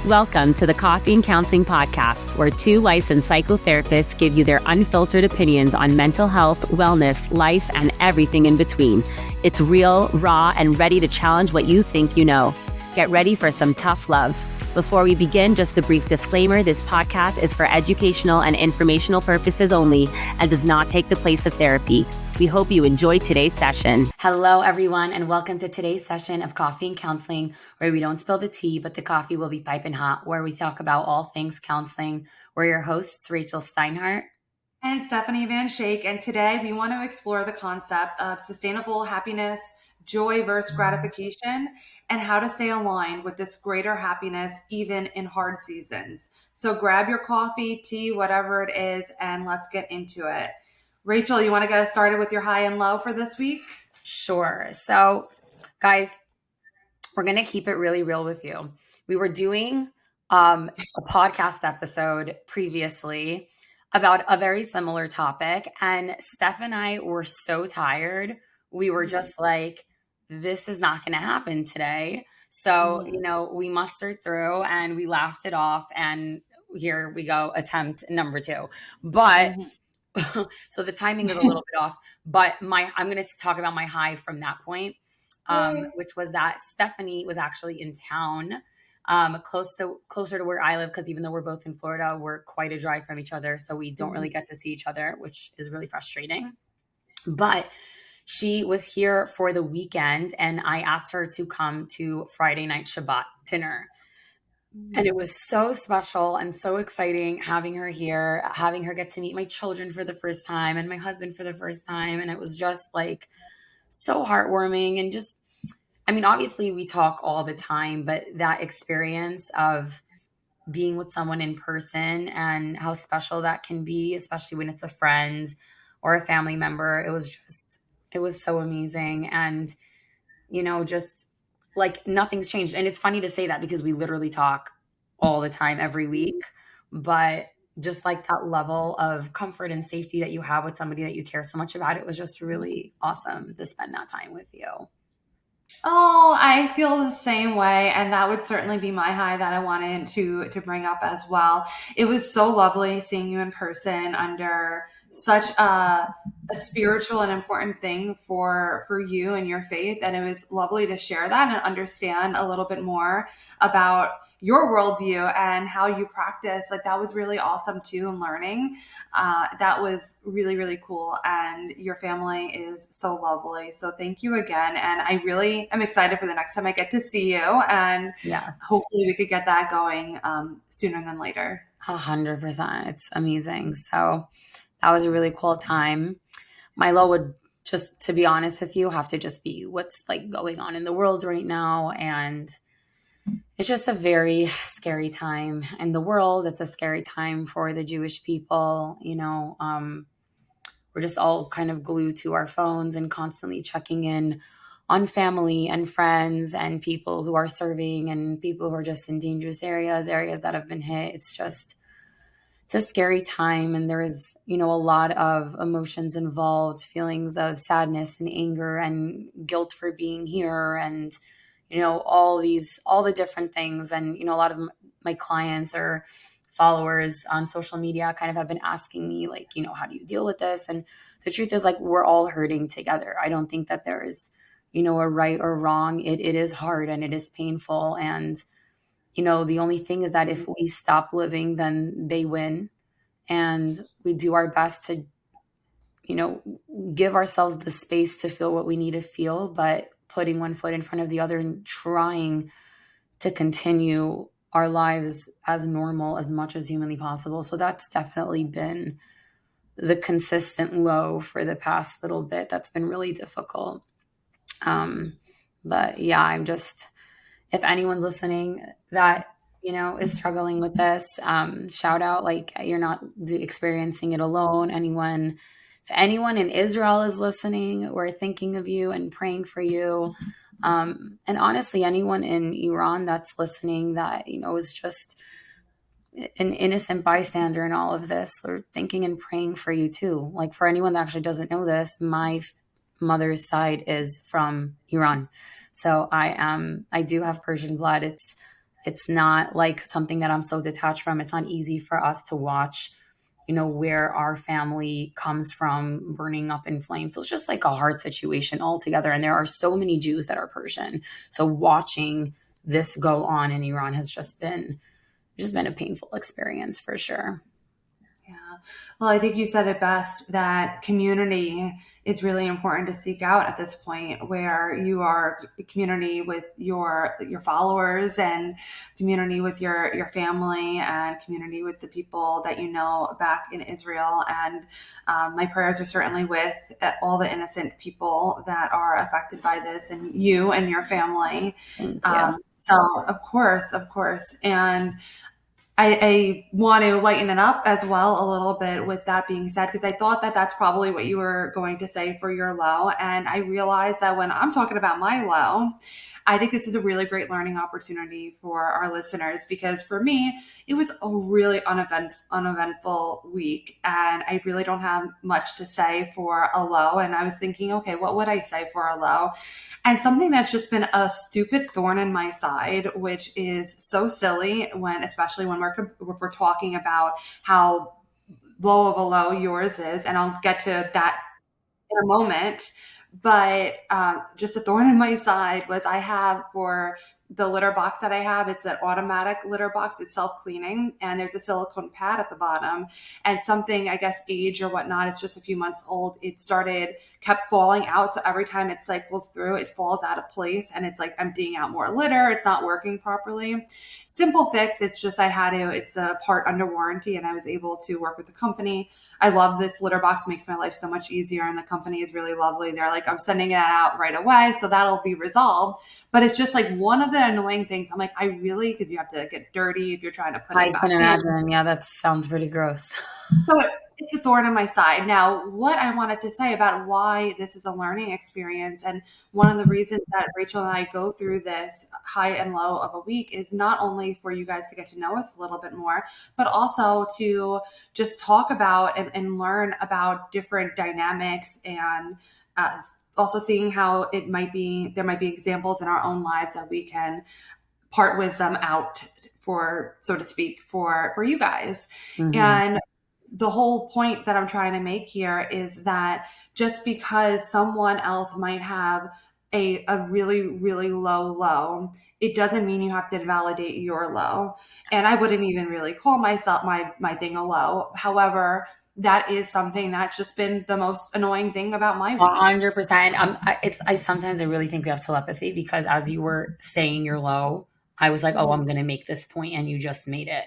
Welcome to the Coffee and Counseling Podcast, where two licensed psychotherapists give you their unfiltered opinions on mental health, wellness, life, and everything in between. It's real, raw, and ready to challenge what you think you know. Get ready for some tough love. Before we begin, just a brief disclaimer, this podcast is for educational and informational purposes only and does not take the place of therapy. We hope you enjoy today's session. Hello, everyone, and welcome to today's session of Coffee and Counseling, where we don't spill the tea, but the coffee will be piping hot, where we talk about all things counseling. We're your hosts, Rachel Steinhardt and Stephanie Van Schaick, and today we want to explore the concept of sustainable happiness, joy versus gratification, and how to stay aligned with this greater happiness even in hard seasons. So grab your coffee, tea, whatever it is, and let's get into it. Rachel, you want to get us started with your high and low for this week? Sure. So, guys, we're going to keep it really real with you. We were doing a podcast episode previously about a very similar topic, and Steph and I were so tired. We were just like, this is not going to happen today. So, we mustered through and we laughed it off, and here we go, attempt number 2. But so the timing is a little bit off, but I'm going to talk about my high from that point, which was that Stephanie was actually in town, closer to where I live, because even though we're both in Florida, we're quite a drive from each other. So we don't really get to see each other, which is really frustrating. But she was here for the weekend, and I asked her to come to Friday night Shabbat dinner. And it was so special and so exciting having her here, having her get to meet my children for the first time and my husband for the first time. And it was just like so heartwarming. And just, I mean, obviously we talk all the time, but that experience of being with someone in person and how special that can be, especially when it's a friend or a family member, it was so amazing. And, just like nothing's changed. And it's funny to say that because we literally talk all the time every week, but just like that level of comfort and safety that you have with somebody that you care so much about, it was just really awesome to spend that time with you. Oh, I feel the same way. And that would certainly be my high that I wanted to bring up as well. It was so lovely seeing you in person under such a spiritual and important thing for you and your faith. And it was lovely to share that and understand a little bit more about your worldview and how you practice. Like, that was really awesome too, and learning. That was really, really cool. And your family is so lovely. So thank you again. And I really am excited for the next time I get to see you. And hopefully we could get that going sooner than later. 100%. It's amazing. So that was a really cool time. My low would, just to be honest with you, have to just be what's like going on in the world right now. And it's just a very scary time in the world. It's a scary time for the Jewish people. We're just all kind of glued to our phones and constantly checking in on family and friends and people who are serving and people who are just in dangerous areas that have been hit. It's a scary time. And there is, a lot of emotions involved, feelings of sadness and anger and guilt for being here. And, all the different things. And, a lot of my clients or followers on social media kind of have been asking me, like, how do you deal with this? And the truth is, like, we're all hurting together. I don't think that there is, a right or wrong. It is hard and it is painful. And, the only thing is that if we stop living, then they win. And we do our best to, give ourselves the space to feel what we need to feel, but putting one foot in front of the other and trying to continue our lives as normal as much as humanly possible. So that's definitely been the consistent low for the past little bit. That's been really difficult. But yeah, I'm just, if anyone's listening that, is struggling with this, shout out, like, you're not experiencing it alone. If anyone in Israel is listening, we're thinking of you and praying for you. And honestly, anyone in Iran that's listening that, is just an innocent bystander in all of this, we're thinking and praying for you too. Like, for anyone that actually doesn't know this, my mother's side is from Iran. So I do have Persian blood. It's It's not like something that I'm so detached from. It's not easy for us to watch, where our family comes from burning up in flames. So it's just like a hard situation altogether. And there are so many Jews that are Persian. So watching this go on in Iran has just been a painful experience for sure. Yeah. Well, I think you said it best that community is really important to seek out at this point, where you are community with your followers, and community with your family, and community with the people that you know back in Israel. And my prayers are certainly with all the innocent people that are affected by this, and you and your family. Thank you. So of course. And I want to lighten it up as well a little bit with that being said, because I thought that that's probably what you were going to say for your low. And I realized that when I'm talking about my low, I think this is a really great learning opportunity for our listeners, because for me, it was a really uneventful week. And I really don't have much to say for a low. And I was thinking, okay, what would I say for a low? And something that's just been a stupid thorn in my side, which is so silly especially when we're talking about how low of a low yours is, and I'll get to that in a moment. But just a thorn in my side was, I have, for the litter box that I have, it's an automatic litter box. It's self-cleaning, and there's a silicone pad at the bottom. And something, I guess, age or whatnot, it's just a few months old, kept falling out. So every time it cycles through, it falls out of place, and it's like emptying out more litter. It's not working properly. Simple fix. It's a part under warranty, and I was able to work with the company. I love this litter box. Makes my life so much easier, and the company is really lovely. They're like, I'm sending it out right away, so that'll be resolved. But it's just like one of the annoying things. I'm like, because you have to get dirty if you're trying to put I it can back in. imagine. Yeah, that sounds pretty gross. So it's a thorn in my side. Now, what I wanted to say about why this is a learning experience, and one of the reasons that Rachel and I go through this high and low of a week, is not only for you guys to get to know us a little bit more, but also to just talk about and learn about different dynamics, and also seeing how there might be examples in our own lives that we can part wisdom out for, so to speak, for you guys. Mm-hmm. And the whole point that I'm trying to make here is that just because someone else might have a really, really low, it doesn't mean you have to validate your low. And I wouldn't even really call my thing a low. However, that is something that's just been the most annoying thing about my week. 100%. I sometimes I really think we have telepathy, because as you were saying you're low, I was like, oh, I'm going to make this point, and you just made it.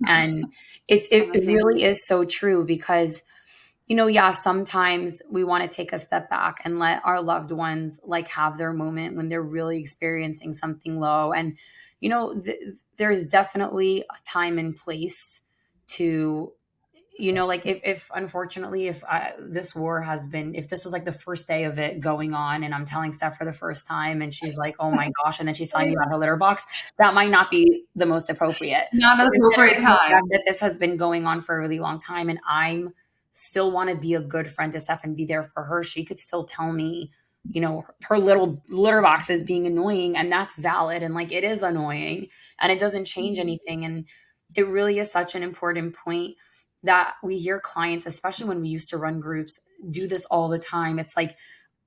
And On the it same. really is so true, because, yeah, sometimes we want to take a step back and let our loved ones like have their moment when they're really experiencing something low. And, there's definitely a time and place to, like, if unfortunately, if this war has been, if this was like the first day of it going on, and I'm telling Steph for the first time, and she's like, oh my gosh, and then she's telling me about her litter box, that might not be the most appropriate. Not But an appropriate considering the time. fact that this has been going on for a really long time, and I'm still want to be a good friend to Steph and be there for her, she could still tell me, her little litter box is being annoying, and that's valid. And like, it is annoying, and it doesn't change anything. And it really is such an important point that we hear clients, especially when we used to run groups, do this all the time. It's like,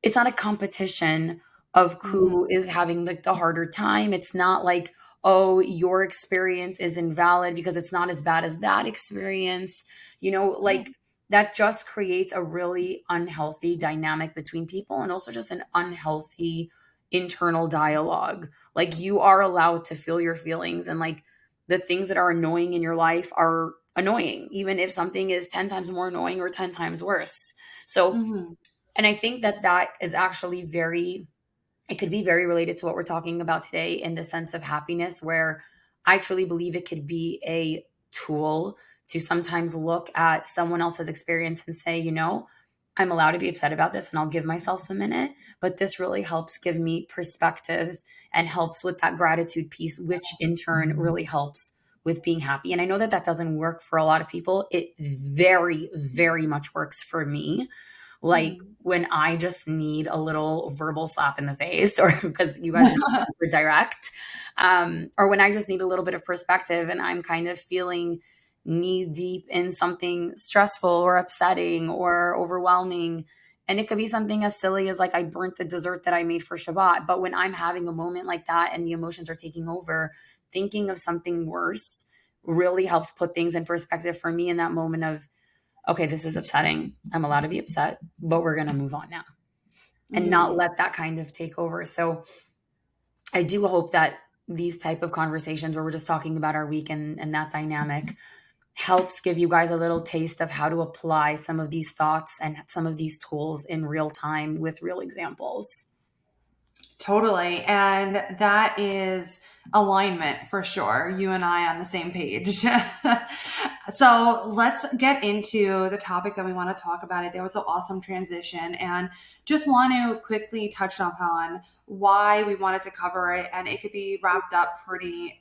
it's not a competition of who is having the harder time. It's not like, oh, your experience is invalid because it's not as bad as that experience. Like, that just creates a really unhealthy dynamic between people, and also just an unhealthy internal dialogue. Like, you are allowed to feel your feelings, and like, the things that are annoying in your life are annoying, even if something is 10 times more annoying or 10 times worse. So, Mm-hmm. and I think that is actually it could be very related to what we're talking about today, in the sense of happiness, where I truly believe it could be a tool to sometimes look at someone else's experience and say, I'm allowed to be upset about this, and I'll give myself a minute, but this really helps give me perspective and helps with that gratitude piece, which in turn really helps with being happy. And I know that doesn't work for a lot of people. It very, very much works for me, like when I just need a little verbal slap in the face, or because you guys know I'm super direct, or when I just need a little bit of perspective and I'm kind of feeling knee deep in something stressful or upsetting or overwhelming. And it could be something as silly as like I burnt the dessert that I made for Shabbat. But when I'm having a moment like that and the emotions are taking over, thinking of something worse really helps put things in perspective for me in that moment of, okay, this is upsetting. I'm allowed to be upset, but we're going to move on now and not let that kind of take over. So I do hope that these type of conversations where we're just talking about our week and that dynamic helps give you guys a little taste of how to apply some of these thoughts and some of these tools in real time with real examples. Totally. And that is alignment for sure. You and I on the same page. So let's get into the topic that we want to talk about. It. There was an awesome transition, and just want to quickly touch upon why we wanted to cover it, and it could be wrapped up pretty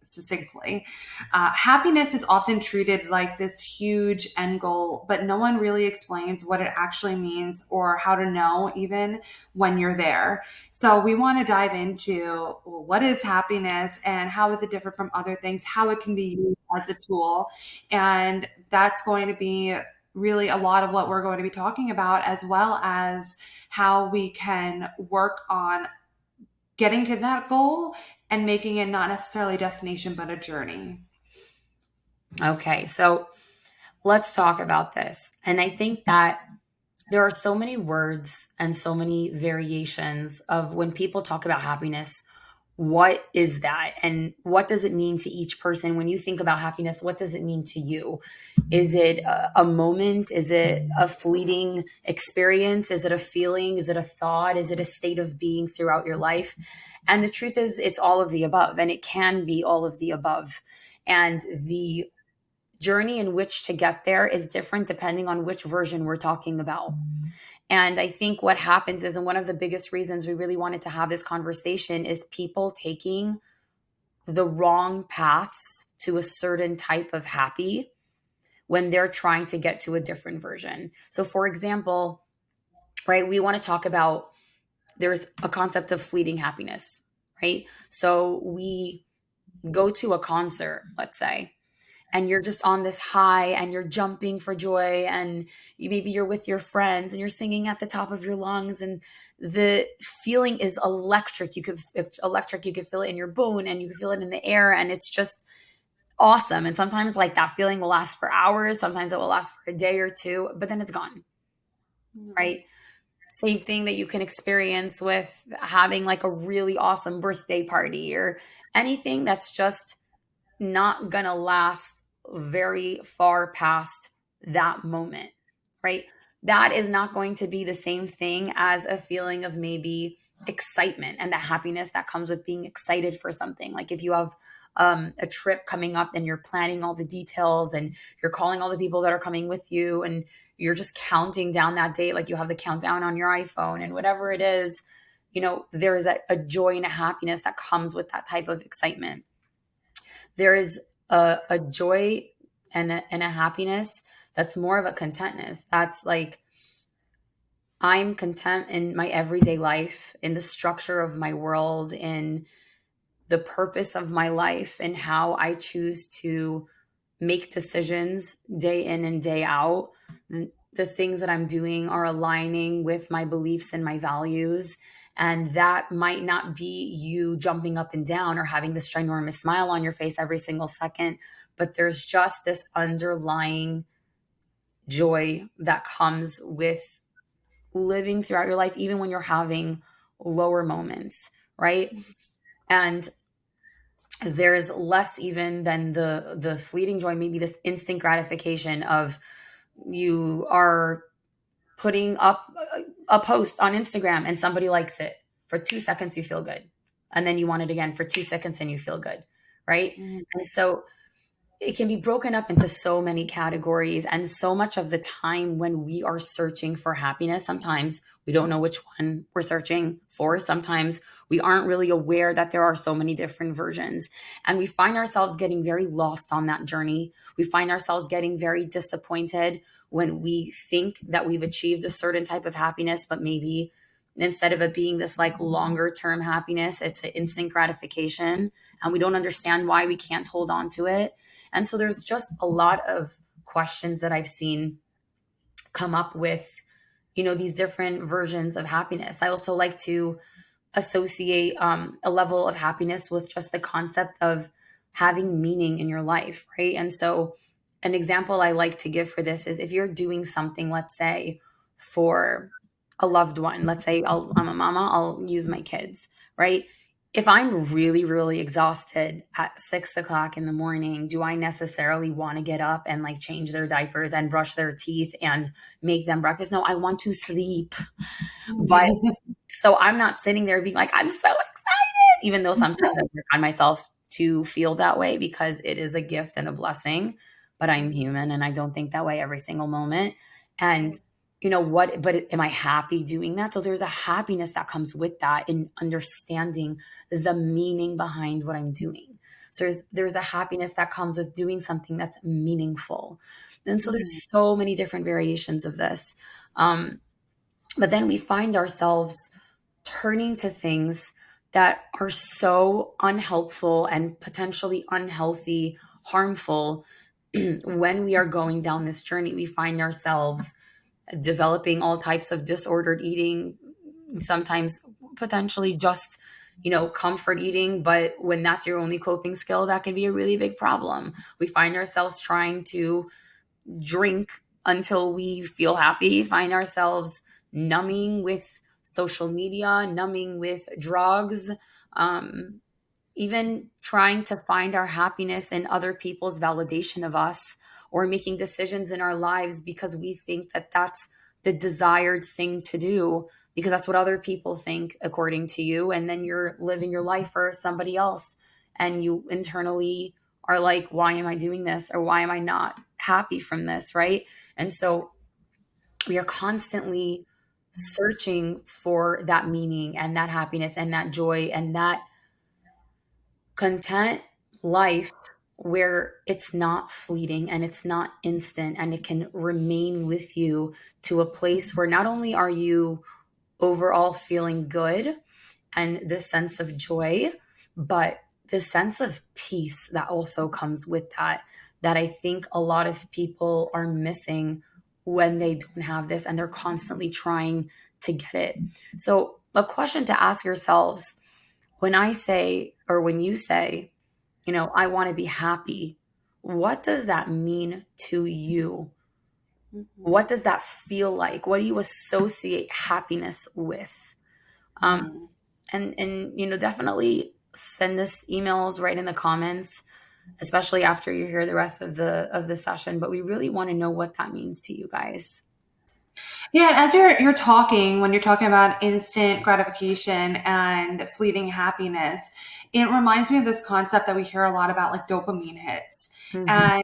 succinctly. Happiness is often treated like this huge end goal, but no one really explains what it actually means or how to know even when you're there. So we want to dive into, well, what is happiness and how is it different from other things, how it can be used as a tool. And that's going to be really a lot of what we're going to be talking about, as well as how we can work on getting to that goal and making it not necessarily a destination, but a journey. Okay, so let's talk about this. And I think that there are so many words and so many variations of when people talk about happiness. What is that? And what does it mean to each person? When you think about happiness, what does it mean to you? Is it a moment? Is it a fleeting experience? Is it a feeling? Is it a thought? Is it a state of being throughout your life? And the truth is, it's all of the above, and it can be all of the above. And the journey in which to get there is different depending on which version we're talking about. And I think what happens is, and one of the biggest reasons we really wanted to have this conversation is people taking the wrong paths to a certain type of happy when they're trying to get to a different version. So, for example, right, we want to talk about there's a concept of fleeting happiness, right? So, we go to a concert, let's say, and you're just on this high and you're jumping for joy, and maybe you're with your friends and you're singing at the top of your lungs, and the feeling is electric. You could feel it in your bone and you can feel it in the air, and it's just awesome. And sometimes like that feeling will last for hours, sometimes it will last for a day or two, but then it's gone. Right? Same thing that you can experience with having like a really awesome birthday party or anything that's just not gonna last very far past that moment, right? That is not going to be the same thing as a feeling of maybe excitement and the happiness that comes with being excited for something. Like if you have a trip coming up and you're planning all the details and you're calling all the people that are coming with you and you're just counting down that date, like you have the countdown on your iPhone and whatever it is, there is a joy and a happiness that comes with that type of excitement. There is a joy and a happiness that's more of a contentness. That's like, I'm content in my everyday life, in the structure of my world, in the purpose of my life, and how I choose to make decisions day in and day out. The things that I'm doing are aligning with my beliefs and my values. And that might not be you jumping up and down or having this ginormous smile on your face every single second, but there's just this underlying joy that comes with living throughout your life, even when you're having lower moments, right? And there's less even than the fleeting joy, maybe this instant gratification of you are putting up a post on Instagram and somebody likes it. For 2 seconds, you feel good. And then you want it again for 2 seconds and you feel good, right? Mm-hmm. And so it can be broken up into so many categories. And so much of the time when we are searching for happiness, sometimes We don't know which one we're searching for. Sometimes we aren't really aware that there are so many different versions. And we find ourselves getting very lost on that journey. We find ourselves getting very disappointed when we think that we've achieved a certain type of happiness, but maybe instead of it being this like longer term happiness, it's an instant gratification. And we don't understand why we can't hold on to it. And so there's just a lot of questions that I've seen come up with, these different versions of happiness. I also like to associate a level of happiness with just the concept of having meaning in your life, right? And so, an example I like to give for this is if you're doing something, let's say, for a loved one, let's say I'm a mama, I'll use my kids, right? If I'm really, really exhausted at 6 o'clock in the morning, do I necessarily want to get up and like change their diapers and brush their teeth and make them breakfast? No, I want to sleep. But so I'm not sitting there being like, I'm so excited, even though sometimes I work on myself to feel that way because it is a gift and a blessing. But I'm human and I don't think that way every single moment. And but am I happy doing that? So there's a happiness that comes with that in understanding the meaning behind what I'm doing. So there's a happiness that comes with doing something that's meaningful. And so there's so many different variations of this. But then we find ourselves turning to things that are so unhelpful and potentially unhealthy, harmful. When we are going down this journey, we find ourselves developing all types of disordered eating, sometimes potentially just, comfort eating. But when that's your only coping skill, that can be a really big problem. We find ourselves trying to drink until we feel happy, find ourselves numbing with social media, numbing with drugs, even trying to find our happiness in other people's validation of us, or making decisions in our lives because we think that that's the desired thing to do because that's what other people think according to you. And then you're living your life for somebody else. And you internally are like, why am I doing this? Or why am I not happy from this? Right. And so we are constantly searching for that meaning and that happiness and that joy and that content life where it's not fleeting and it's not instant and it can remain with you to a place where not only are you overall feeling good and this sense of joy, but the sense of peace that also comes with that I think a lot of people are missing when they don't have this and they're constantly trying to get it. So, a question to ask yourselves when I say, or when you say, I want to be happy, what does that mean to you? What does that feel like? What do you associate happiness with? Um, and definitely send us emails right in the comments, especially after you hear the rest of the session. But we really want to know what that means to you guys. Yeah, and as you're talking, when you're talking about instant gratification and fleeting happiness, it reminds me of this concept that we hear a lot about, like dopamine hits. Mhm. And I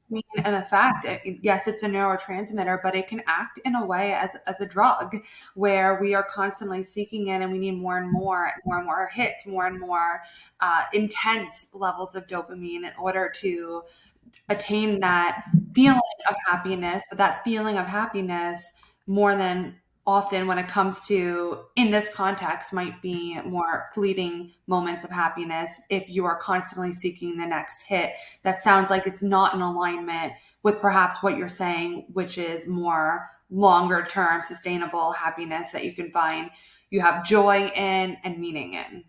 mean, and the fact, yes, it's a neurotransmitter, but it can act in a way as a drug where we are constantly seeking it and we need more and more hits, more and more intense levels of dopamine in order to attain that feeling of happiness. But that feeling of happiness, more than often when it comes to, in this context, might be more fleeting moments of happiness if you are constantly seeking the next hit. That sounds like it's not in alignment with perhaps what you're saying, which is more longer term sustainable happiness that you can find you have joy in and meaning in.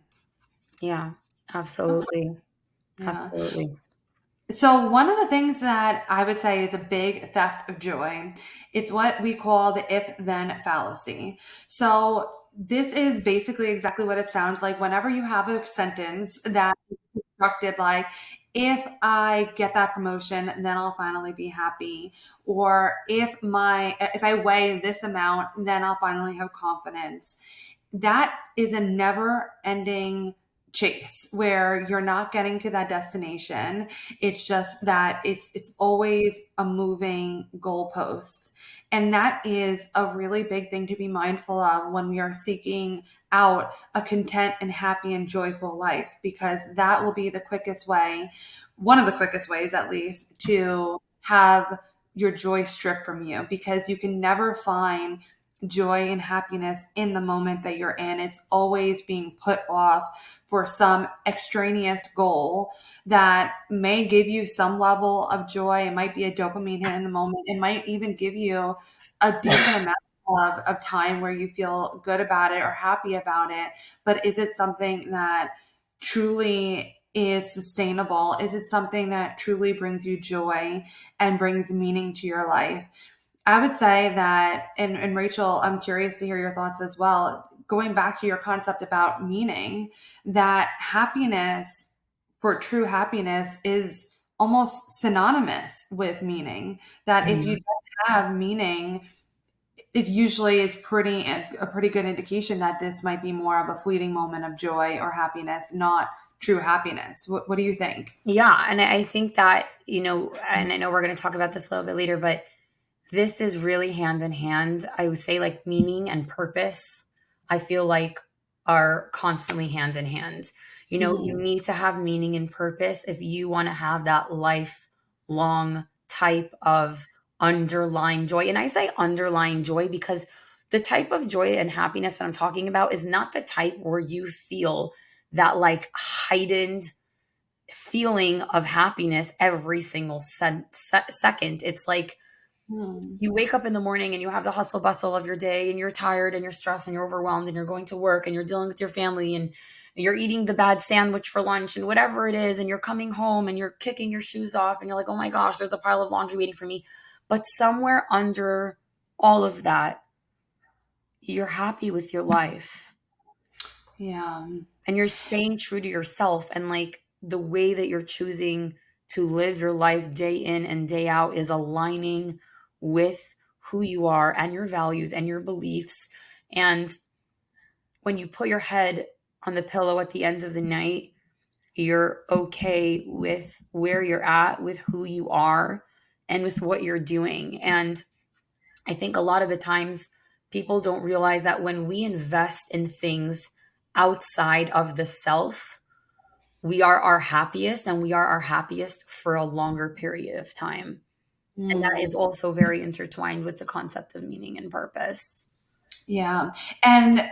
Yeah, absolutely. Yeah. Absolutely. So one of the things that I would say is a big theft of joy, it's what we call the if-then fallacy. So this is basically exactly what it sounds like whenever you have a sentence that is constructed like, if I get that promotion, then I'll finally be happy. Or if I weigh this amount, then I'll finally have confidence. That is a never ending chase where you're not getting to that destination. It's just that it's always a moving goalpost. And that is a really big thing to be mindful of when we are seeking out a content and happy and joyful life, because that will be the quickest way, one of the quickest ways at least, to have your joy stripped from you, because you can never find joy and happiness in the moment that you're in. It's always being put off for some extraneous goal that may give you some level of joy. It might be a dopamine hit in the moment. It might even give you a decent amount of time where you feel good about it or happy about it. But is it something that truly is sustainable? Is it something that truly brings you joy and brings meaning to your life? I would say that, and Rachel, I'm curious to hear your thoughts as well. Going back to your concept about meaning, that happiness, for true happiness, is almost synonymous with meaning. That if you Mhm. don't have meaning, it usually is a pretty good indication that this might be more of a fleeting moment of joy or happiness, not true happiness. What do you think? Yeah. And I think that, and I know we're going to talk about this a little bit later, but this is really hand in hand. I would say like meaning and purpose, I feel like are constantly hand in hand. You Mhm. need to have meaning and purpose if you want to have that lifelong type of underlying joy. And I say underlying joy because the type of joy and happiness that I'm talking about is not the type where you feel that like heightened feeling of happiness every single second. It's like Hmm. you wake up in the morning and you have the hustle bustle of your day and you're tired and you're stressed and you're overwhelmed and you're going to work and you're dealing with your family and you're eating the bad sandwich for lunch and whatever it is, and you're coming home and you're kicking your shoes off and you're like, oh my gosh, there's a pile of laundry waiting for me. But somewhere under all of that, you're happy with your life Yeah. and you're staying true to yourself, and like the way that you're choosing to live your life day in and day out is aligning with who you are and your values and your beliefs. And when you put your head on the pillow at the end of the night, you're okay with where you're at, with who you are, and with what you're doing. And I think a lot of the times people don't realize that when we invest in things outside of the self, we are our happiest, and we are our happiest for a longer period of time. And that Hmm. is also very intertwined with the concept of meaning and purpose. Yeah. And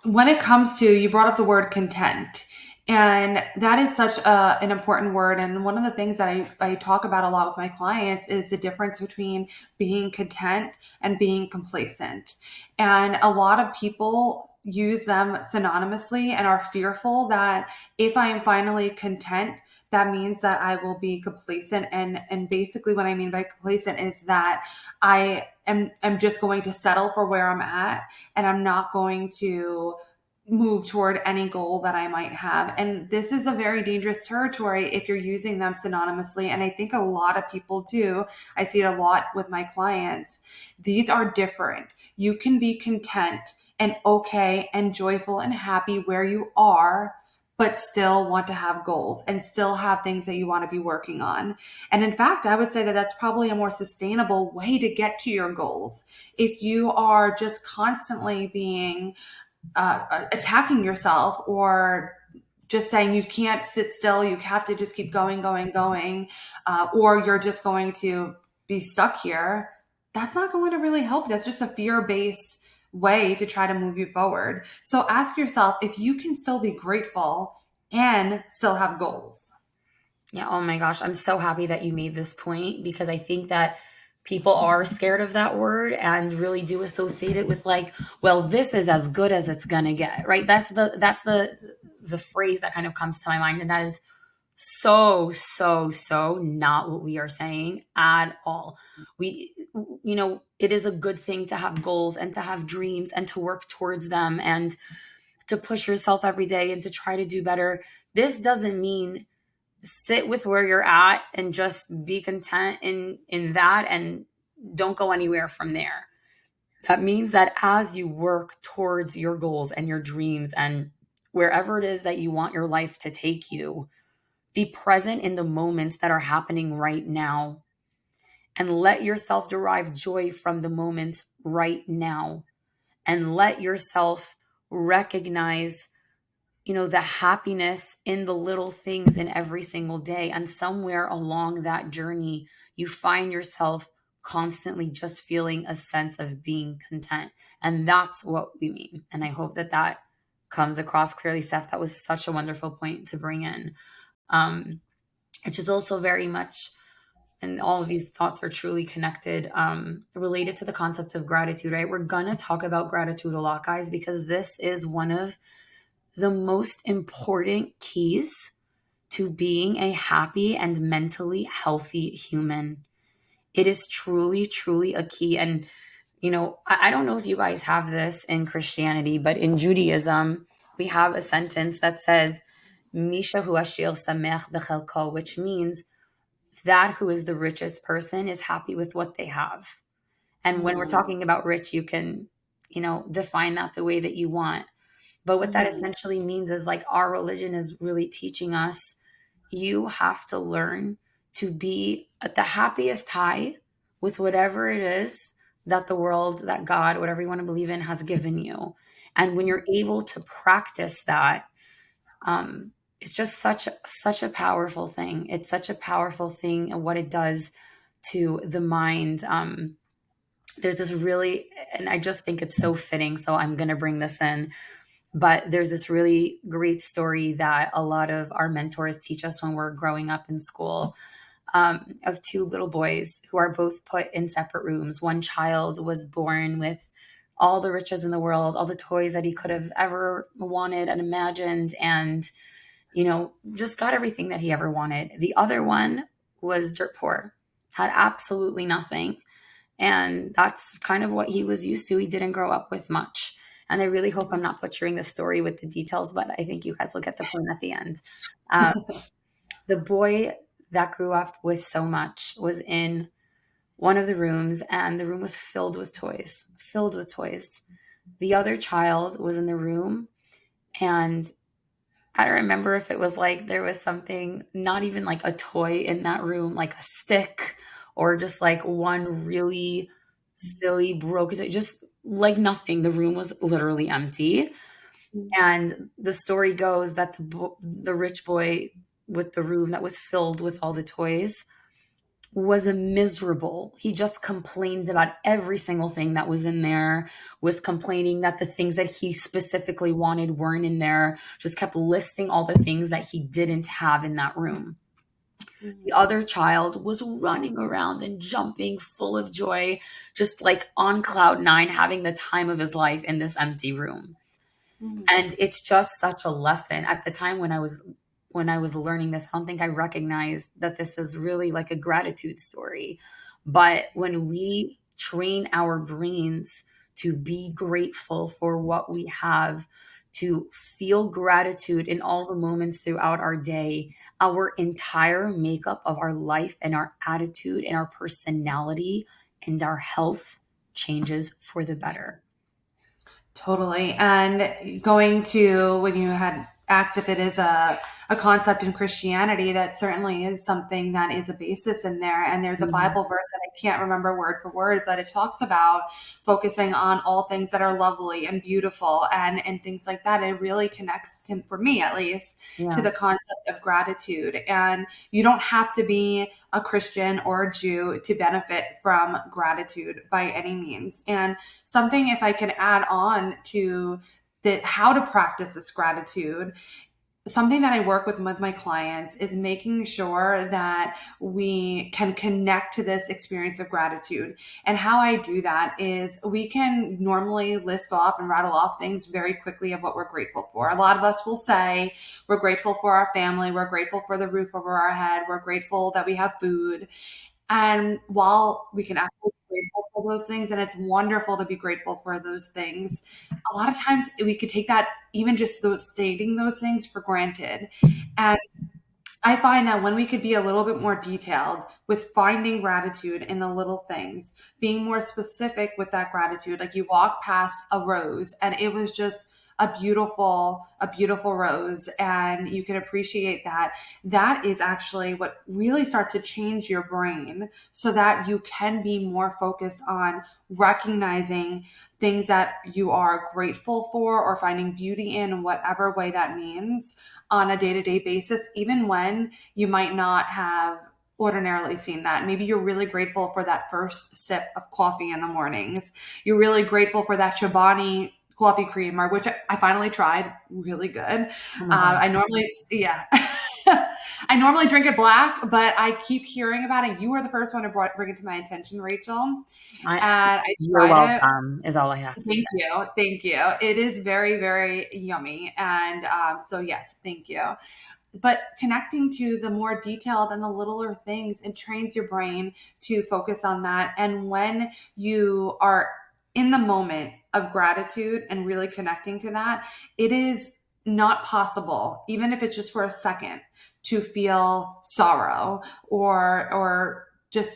when it comes to, you brought up the word content, and that is such an important word. And one of the things that I talk about a lot with my clients is the difference between being content and being complacent. And a lot of people use them synonymously and are fearful that if I am finally content, that means that I will be complacent. And basically what I mean by complacent is that am just going to settle for where I'm at, and I'm not going to move toward any goal that I might have. And this is a very dangerous territory if you're using them synonymously. And I think a lot of people do. I see it a lot with my clients. These are different. You can be content and okay and joyful and happy where you are, but still want to have goals and still have things that you want to be working on. And in fact, I would say that that's probably a more sustainable way to get to your goals. If you are just constantly being attacking yourself, or just saying you can't sit still, you have to just keep going, going, going, or you're just going to be stuck here, that's not going to really help. That's just a fear based way to try to move you forward. So ask yourself if you can still be grateful and still have goals. Yeah. Oh my gosh. I'm so happy that you made this point, because I think that people are scared of that word and really do associate it with like, well, this is as good as it's gonna get, right? That's the phrase that kind of comes to my mind. And that is so not what we are saying at all. We, it is a good thing to have goals and to have dreams and to work towards them and to push yourself every day and to try to do better. This doesn't mean sit with where you're at and just be content in that and don't go anywhere from there. That means that as you work towards your goals and your dreams and wherever it is that you want your life to take you, be present in the moments that are happening right now and let yourself derive joy from the moments right now and let yourself recognize, the happiness in the little things in every single day. And somewhere along that journey, you find yourself constantly just feeling a sense of being content. And that's what we mean. And I hope that that comes across clearly, Steph. That was such a wonderful point to bring in. Which is also very much, and all of these thoughts are truly connected, related to the concept of gratitude, right? We're going to talk about gratitude a lot, guys, because this is one of the most important keys to being a happy and mentally healthy human. It is truly, truly a key. And, I don't know if you guys have this in Christianity, but in Judaism, we have a sentence that says, Misha hu ashir samech bechelko, which means that who is the richest person is happy with what they have. And when we're talking about rich, you can, define that the way that you want. But what that essentially means is like our religion is really teaching us you have to learn to be at the happiest high with whatever it is that the world, that God, whatever you want to believe in, has given you. And when you're able to practice that, it's just such a powerful thing. It's such a powerful thing and what it does to the mind. There's this really, and I just think it's so fitting. So I'm going to bring this in. But there's this really great story that a lot of our mentors teach us when we're growing up in school, of two little boys who are both put in separate rooms. One child was born with all the riches in the world, all the toys that he could have ever wanted and imagined, and, just got everything that he ever wanted. The other one was dirt poor, had absolutely nothing. And that's kind of what he was used to. He didn't grow up with much. And I really hope I'm not butchering the story with the details, but I think you guys will get the point at the end. The boy that grew up with so much was in one of the rooms, and the room was filled with toys, filled with toys. The other child was in the room, and I don't remember if it was like there was something, not even like a toy in that room, like a stick or just like one really silly broken, just like nothing. The room was literally empty. And the story goes that the rich boy with the room that was filled with all the toys was a miserable. He just complained about every single thing that was in there, was complaining that the things that he specifically wanted weren't in there, just kept listing all the things that he didn't have in that room. The other child was running around and jumping full of joy, just like on cloud nine, having the time of his life in this empty room. And it's just such a lesson. At the time when I was learning this, I don't think I recognized that this is really like a gratitude story. But when we train our brains to be grateful for what we have, to feel gratitude in all the moments throughout our day, our entire makeup of our life and our attitude and our personality and our health changes for the better. Totally. And going to when you had asked if it is a concept in Christianity, that certainly is something that is a basis in there. And there's a Bible verse that I can't remember word for word, but it talks about focusing on all things that are lovely and beautiful and things like that. It really connects to, for me at least, to the concept of gratitude. And you don't have to be a Christian or a Jew to benefit from gratitude by any means. And something, if I can add on to how to practice this gratitude, something that I work with my clients is making sure that we can connect to this experience of gratitude. And how I do that is we can normally list off and rattle off things very quickly of what we're grateful for. A lot of us will say we're grateful for our family, we're grateful for the roof over our head, we're grateful that we have food. And while we can actually be grateful for those things, and it's wonderful to be grateful for those things, a lot of times we could take that, even just stating those things, for granted. And I find that when we could be a little bit more detailed with finding gratitude in the little things, being more specific with that gratitude, like you walk past a rose and it was just a beautiful rose, and you can appreciate that, that is actually what really starts to change your brain so that you can be more focused on recognizing things that you are grateful for or finding beauty in whatever way that means on a day-to-day basis, even when you might not have ordinarily seen that. Maybe you're really grateful for that first sip of coffee in the mornings. You're really grateful for that Chobani coffee creamer, which I finally tried. Really good. Oh my God. I normally, yeah. I normally drink it black, but I keep hearing about it. You were the first one to bring it to my attention, Rachel. I, And I you're tried it. welcome, is all I have to say. Thank you. Thank you. It is very, very yummy. And so, yes, thank you. But connecting to the more detailed and the littler things, it trains your brain to focus on that. And when you are in the moment of gratitude and really connecting to that, it is not possible, even if it's just for a second, to feel sorrow or just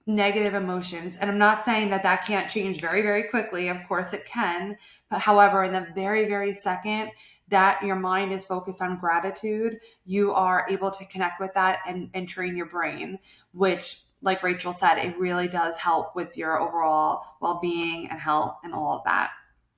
negative emotions. And I'm not saying that that can't change very, very quickly. Of course it can. But however, in the very, very second that your mind is focused on gratitude, you are able to connect with that and train your brain, which, like Rachel said, it really does help with your overall well-being and health and all of that.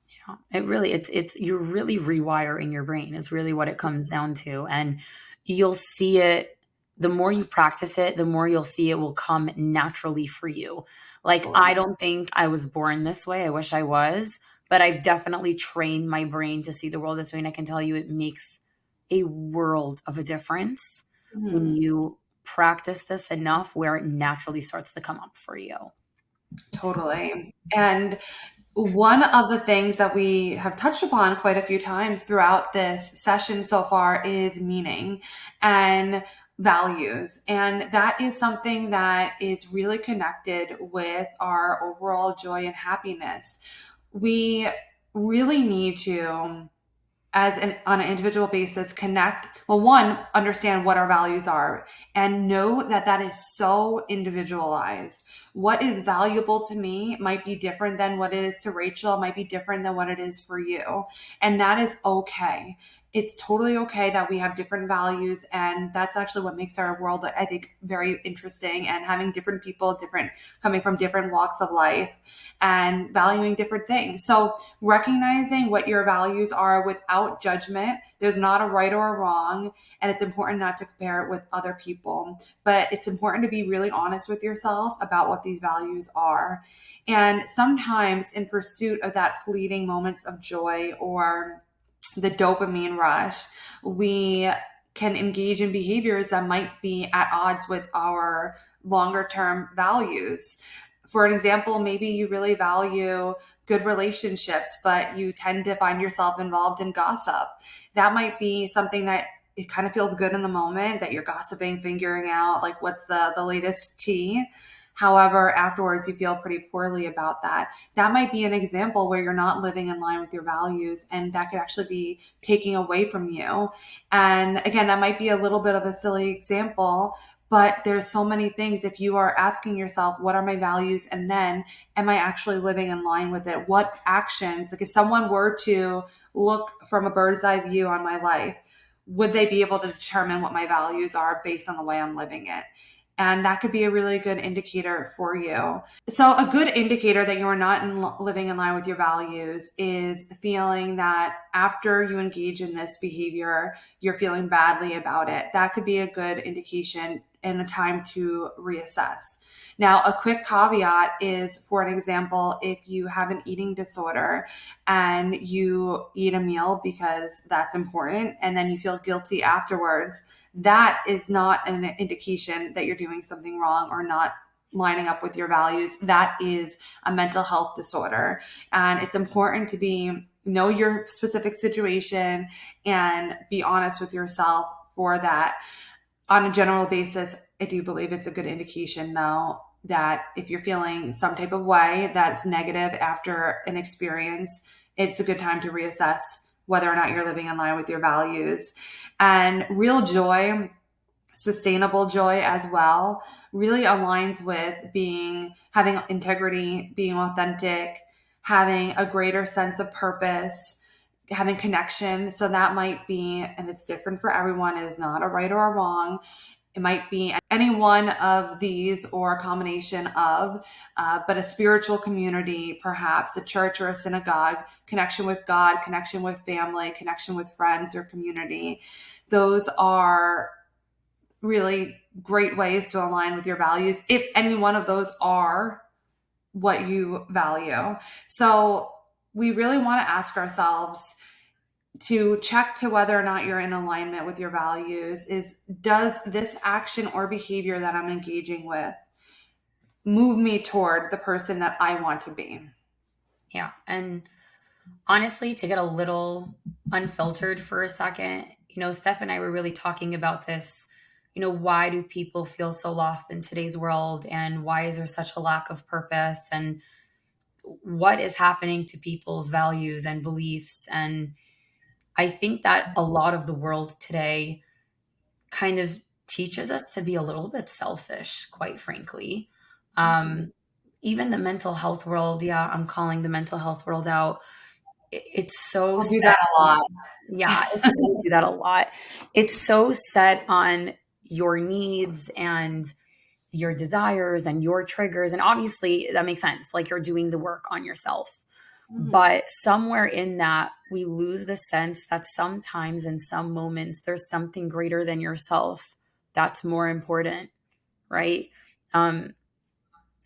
Yeah, it really, it's, you're really rewiring your brain is really what it comes down to. And you'll see it, the more you practice it, the more you'll see it will come naturally for you. Like, I don't think I was born this way. I wish I was, but I've definitely trained my brain to see the world this way. And I can tell you it makes a world of a difference when Mhm. you practice this enough where it naturally starts to come up for you. Totally. And one of the things that we have touched upon quite a few times throughout this session so far is meaning and values. And that is something that is really connected with our overall joy and happiness. We really need to, as an on an individual basis, connect, well, one, understand what our values are and know that that is so individualized. What is valuable to me might be different than what is to Rachel, might be different than what it is for you, and that is okay. It's totally okay that we have different values, and that's actually what makes our world, I think, very interesting, and having different people, different, coming from different walks of life and valuing different things. So recognizing what your values are without judgment. There's not a right or a wrong, and it's important not to compare it with other people. But it's important to be really honest with yourself about what these values are. And sometimes, in pursuit of that fleeting moments of joy or the dopamine rush, we can engage in behaviors that might be at odds with our longer term values. For an example, maybe you really value good relationships, but you tend to find yourself involved in gossip. That might be something that it kind of feels good in the moment that you're gossiping, figuring out like what's the latest tea. However, afterwards you feel pretty poorly about that. That might be an example where you're not living in line with your values, and that could actually be taking away from you. And again, that might be a little bit of a silly example, but there's so many things. If you are asking yourself, what are my values? And then, am I actually living in line with it? What actions, like if someone were to look from a bird's eye view on my life, would they be able to determine what my values are based on the way I'm living it? And that could be a really good indicator for you. So a good indicator that you are not living in line with your values is feeling that after you engage in this behavior, you're feeling badly about it. That could be a good indication and a time to reassess. Now, a quick caveat is, for an example, if you have an eating disorder and you eat a meal because that's important and then you feel guilty afterwards, that is not an indication that you're doing something wrong or not lining up with your values. That is a mental health disorder. And it's important to know your specific situation and be honest with yourself for that. On a general basis, I do believe it's a good indication, though, that if you're feeling some type of way that's negative after an experience, it's a good time to reassess whether or not you're living in line with your values. And real joy, sustainable joy as well, really aligns with having integrity, being authentic, having a greater sense of purpose, having connection. So that might be, and it's different for everyone, it is not a right or a wrong. It might be any one of these or a combination of, but a spiritual community, perhaps a church or a synagogue, connection with God, connection with family, connection with friends or community. Those are really great ways to align with your values if any one of those are what you value. So we really want to ask ourselves to check to whether or not you're in alignment with your values is, does this action or behavior that I'm engaging with move me toward the person that I want to be? Yeah. And honestly, to get a little unfiltered for a second, Steph and I were really talking about this. Why do people feel so lost in today's world? And why is there such a lack of purpose? And what is happening to people's values and beliefs? And I think that a lot of the world today kind of teaches us to be a little bit selfish, quite frankly. Even the mental health world, yeah, I'm calling the mental health world out. It's so I'll do set. that a lot. Yeah, we do that a lot. It's so set on your needs and your desires and your triggers. And obviously, that makes sense. Like you're doing the work on yourself. But somewhere in that, we lose the sense that sometimes in some moments, there's something greater than yourself that's more important, right?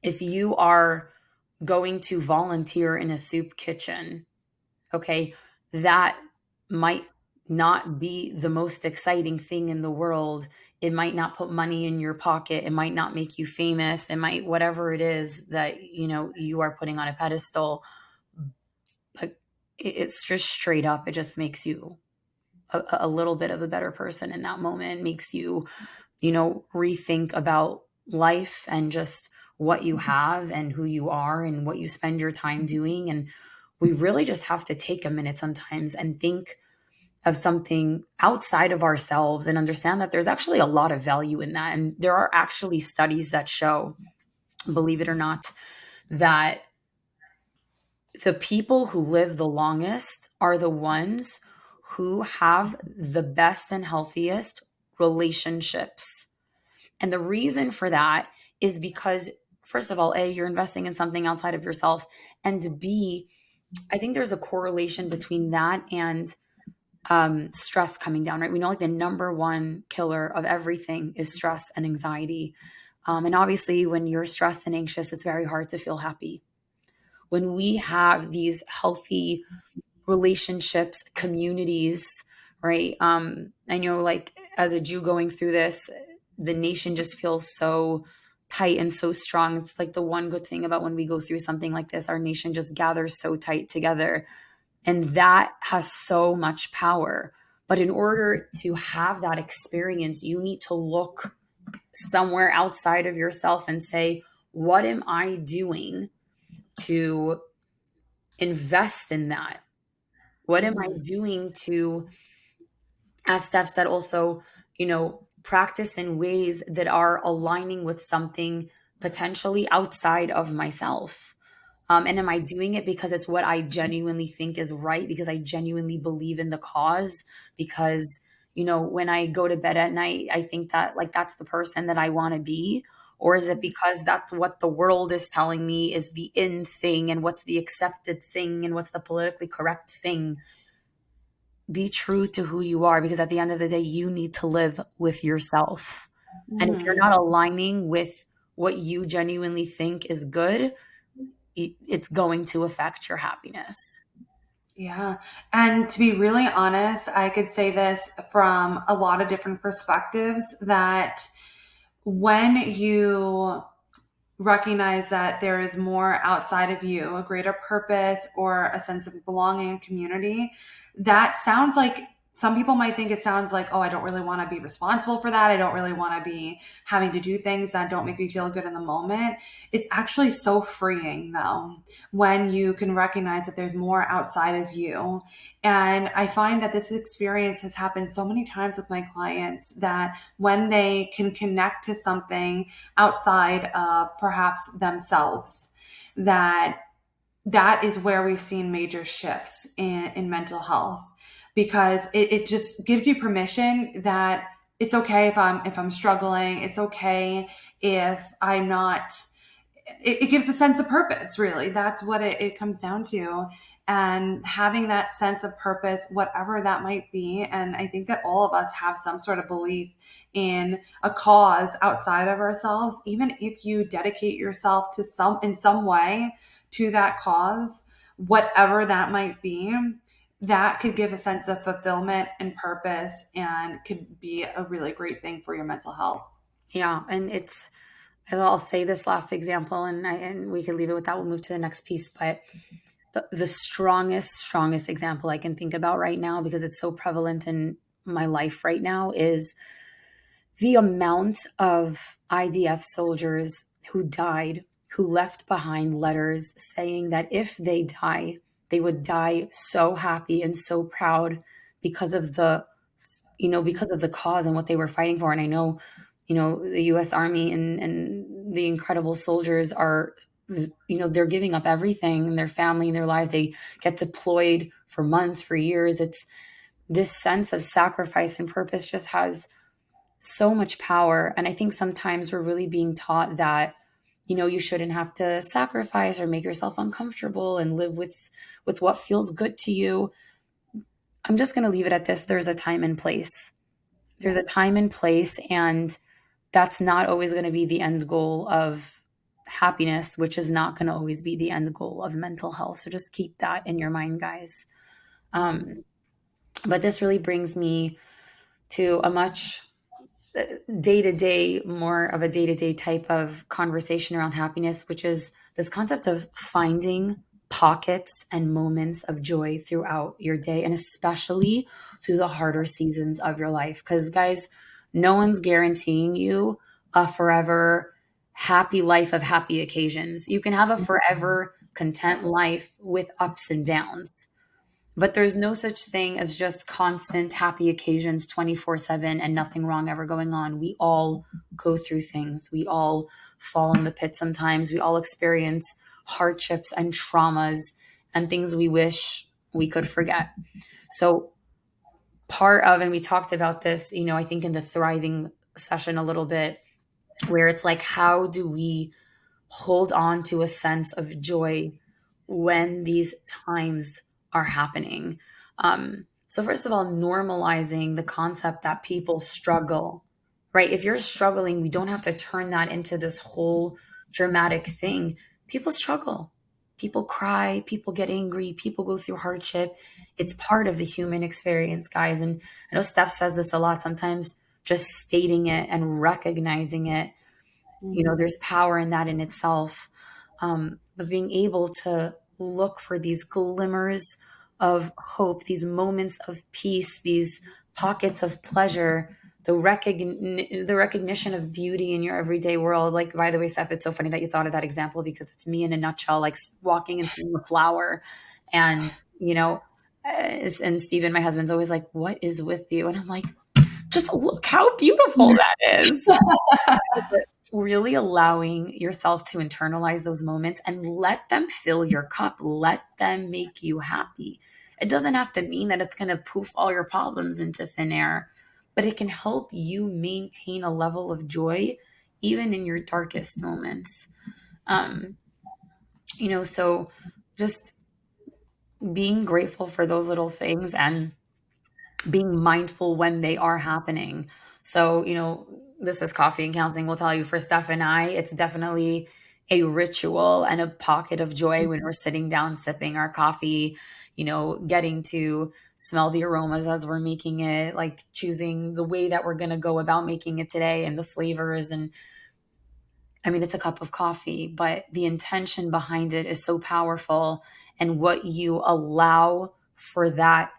If you are going to volunteer in a soup kitchen, okay, that might not be the most exciting thing in the world. It might not put money in your pocket. It might not make you famous. It might, whatever it is that, you are putting on a pedestal. But it's just straight up. It just makes you a little bit of a better person in that moment. It makes you, rethink about life and just what you have and who you are and what you spend your time doing. And we really just have to take a minute sometimes and think of something outside of ourselves and understand that there's actually a lot of value in that. And there are actually studies that show, believe it or not, that the people who live the longest are the ones who have the best and healthiest relationships. And the reason for that is because, first of all, A, you're investing in something outside of yourself. And B, I think there's a correlation between that and stress coming down, right? We know like the number one killer of everything is stress and anxiety. And obviously, when you're stressed and anxious, it's very hard to feel happy. When we have these healthy relationships, communities, right? I know, like, as a Jew going through this, the nation just feels so tight and so strong. It's like the one good thing about when we go through something like this, our nation just gathers so tight together. And that has so much power. But in order to have that experience, you need to look somewhere outside of yourself and say, what am I doing to invest in that? What am I doing to, as Steph said, also, practice in ways that are aligning with something potentially outside of myself? And am I doing it because it's what I genuinely think is right? Because I genuinely believe in the cause? Because, when I go to bed at night, I think that like that's the person that I want to be? Or is it because that's what the world is telling me is the in thing and what's the accepted thing and what's the politically correct thing? Be true to who you are, because at the end of the day, you need to live with yourself. And if you're not aligning with what you genuinely think is good, it's going to affect your happiness. Yeah. And to be really honest, I could say this from a lot of different perspectives that when you recognize that there is more outside of you, a greater purpose or a sense of belonging and community, that sounds like some people might think it sounds like, oh, I don't really want to be responsible for that. I don't really want to be having to do things that don't make me feel good in the moment. It's actually so freeing, though, when you can recognize that there's more outside of you. And I find that this experience has happened so many times with my clients that when they can connect to something outside of perhaps themselves, that that is where we've seen major shifts in mental health, because it just gives you permission that it's okay if I'm struggling. It's okay if I'm not. It gives a sense of purpose, really. That's what it comes down to. And having that sense of purpose, whatever that might be. And I think that all of us have some sort of belief in a cause outside of ourselves. Even if you dedicate yourself to in some way to that cause, whatever that might be, that could give a sense of fulfillment and purpose and could be a really great thing for your mental health. Yeah, and I'll say this last example, and we could leave it with that. We'll move to the next piece. But the strongest example I can think about right now, because it's so prevalent in my life right now, is the amount of IDF soldiers who died, who left behind letters saying that if they die, they would die so happy and so proud because of because of the cause and what they were fighting for. And I know, the US Army and the incredible soldiers are, they're giving up everything, their family and their lives. They get deployed for months, for years. It's this sense of sacrifice and purpose just has so much power. And I think sometimes we're really being taught that, you shouldn't have to sacrifice or make yourself uncomfortable and live with what feels good to you. I'm just going to leave it at this. There's a time and place. There's a Yes. time and place, and that's not always going to be the end goal of happiness, which is not going to always be the end goal of mental health. So just keep that in your mind, guys. Um, but this really brings me to a much day to day, more of a day to day type of conversation around happiness, which is this concept of finding pockets and moments of joy throughout your day, and especially through the harder seasons of your life. Because, guys, no one's guaranteeing you a forever happy life of happy occasions. You can have a forever content life with ups and downs, but there's no such thing as just constant happy occasions 24/7 and nothing wrong ever going on. We all go through things. We all fall in the pit sometimes. We all experience hardships and traumas and things we wish we could forget. So, part of, and we talked about this, I think in the thriving session a little bit, where it's like, how do we hold on to a sense of joy when these times are happening? So, first of all, normalizing the concept that people struggle, right? If you're struggling, we don't have to turn that into this whole dramatic thing. People struggle, people cry, people get angry, people go through hardship. It's part of the human experience, guys. And I know Steph says this a lot. Sometimes just stating it and recognizing it, there's power in that in itself. But being able to look for these glimmers of hope, these moments of peace, these pockets of pleasure, the recognition of beauty in your everyday world. Like, by the way, Steph, it's so funny that you thought of that example, because it's me in a nutshell, like walking and seeing a flower. And, and Steven, my husband's always like, "What is with you?" And I'm like, just look how beautiful that is. But really allowing yourself to internalize those moments and let them fill your cup, let them make you happy. It doesn't have to mean that it's going to poof all your problems into thin air, but it can help you maintain a level of joy even in your darkest moments. Um, so just being grateful for those little things and being mindful when they are happening. So, this is coffee and counting. We'll tell you, for Steph and I, it's definitely a ritual and a pocket of joy when we're sitting down sipping our coffee, getting to smell the aromas as we're making it, like choosing the way that we're going to go about making it today and the flavors. And I mean, it's a cup of coffee, but the intention behind it is so powerful. And what you allow for that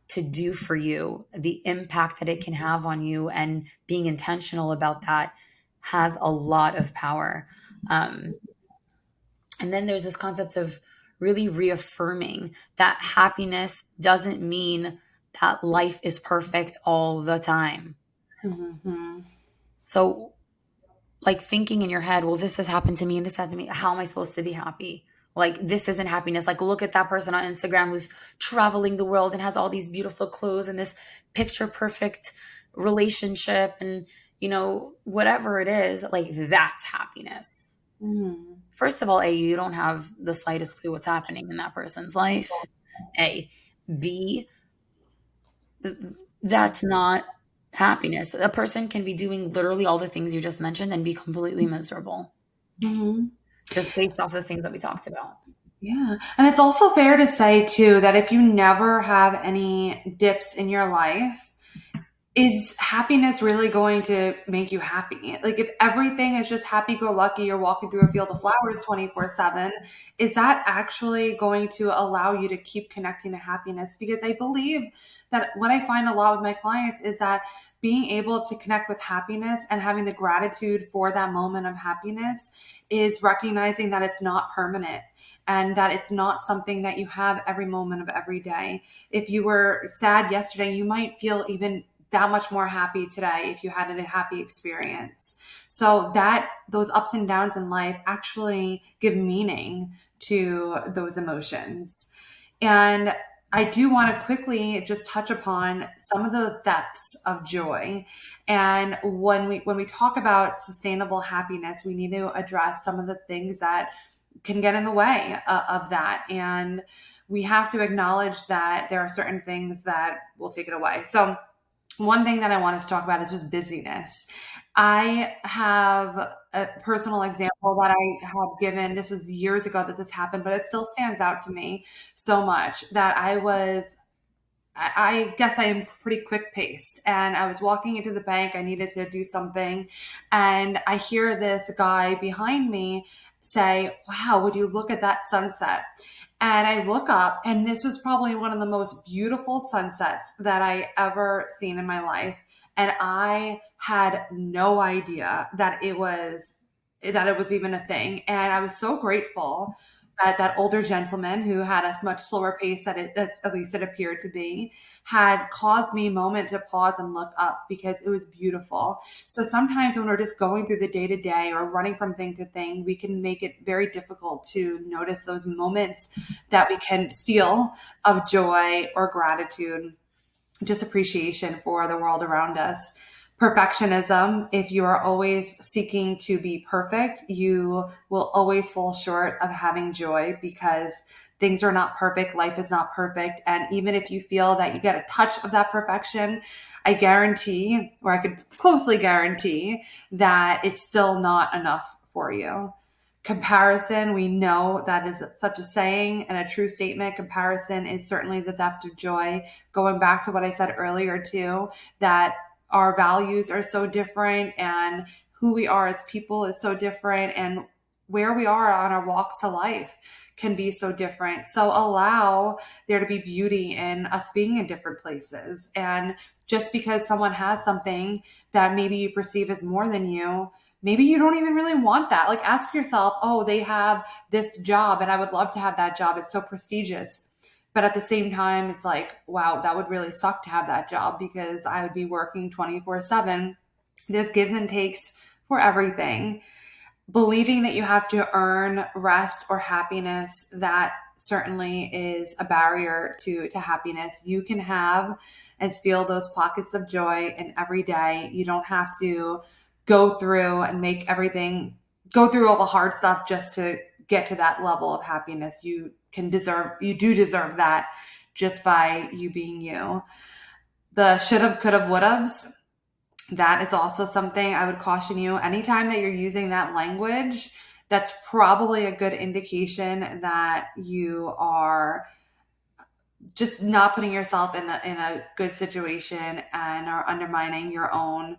to do for you, the impact that it can have on you, and being intentional about that has a lot of power. Um, and then there's this concept of really reaffirming that happiness doesn't mean that life is perfect all the time. Mm-hmm. So, like, thinking in your head, well, this has happened to me and this happened to me. How am I supposed to be happy? Like, this isn't happiness. Like, look at that person on Instagram who's traveling the world and has all these beautiful clothes and this picture perfect relationship and, whatever it is, like, that's happiness. Mm. First of all, A, you don't have the slightest clue what's happening in that person's life. A. B, that's not happiness. A person can be doing literally all the things you just mentioned and be completely miserable Mhm. just based off the things that we talked about. Yeah. And it's also fair to say, too, that if you never have any dips in your life, is happiness really going to make you happy? Like, if everything is just happy go lucky, you're walking through a field of flowers 24/7, is that actually going to allow you to keep connecting to happiness? Because I believe that what I find a lot with my clients is that being able to connect with happiness and having the gratitude for that moment of happiness is recognizing that it's not permanent and that it's not something that you have every moment of every day. If you were sad yesterday, you might feel even that much more happy today if you had a happy experience. So that those ups and downs in life actually give meaning to those emotions. And I do want to quickly just touch upon some of the depths of joy. And when we talk about sustainable happiness, we need to address some of the things that can get in the way of that. And we have to acknowledge that there are certain things that will take it away. So one thing that I wanted to talk about is just busyness. I have a personal example that I had given. This was years ago that this happened, but it still stands out to me so much that I guess I am pretty quick paced, and I was walking into the bank. I needed to do something, and I hear this guy behind me say, "Wow, would you look at that sunset?" And I look up, and this was probably one of the most beautiful sunsets that I ever seen in my life. And I had no idea that it was even a thing. And I was so grateful that that older gentleman who had a much slower pace that's at least it appeared to be had caused me a moment to pause and look up because it was beautiful. So sometimes when we're just going through the day to day or running from thing to thing, we can make it very difficult to notice those moments that we can steal of joy or gratitude, just appreciation for the world around us. Perfectionism, if you are always seeking to be perfect, you will always fall short of having joy because things are not perfect, life is not perfect. And even if you feel that you get a touch of that perfection, I guarantee, or I could closely guarantee, that it's still not enough for you. Comparison, we know that is such a saying and a true statement. Comparison is certainly the theft of joy. Going back to what I said earlier, too, that our values are so different and who we are as people is so different, and where we are on our walks to life can be so different. So allow there to be beauty in us being in different places. And just because someone has something that maybe you perceive as more than you, maybe you don't even really want that. Like, ask yourself, oh, they have this job and I would love to have that job. It's so prestigious. But at the same time, it's like, wow, that would really suck to have that job because I would be working 24/7. There's gives and takes for everything. Believing that you have to earn rest or happiness, that certainly is a barrier to happiness. You can have and steal those pockets of joy in every day. You don't have to go through and make everything go through all the hard stuff just to get to that level of happiness. You do deserve that just by you being you. The shoulda, coulda, woulda's, that is also something I would caution you. Anytime that you're using that language, that's probably a good indication that you are just not putting yourself in a good situation and are undermining your own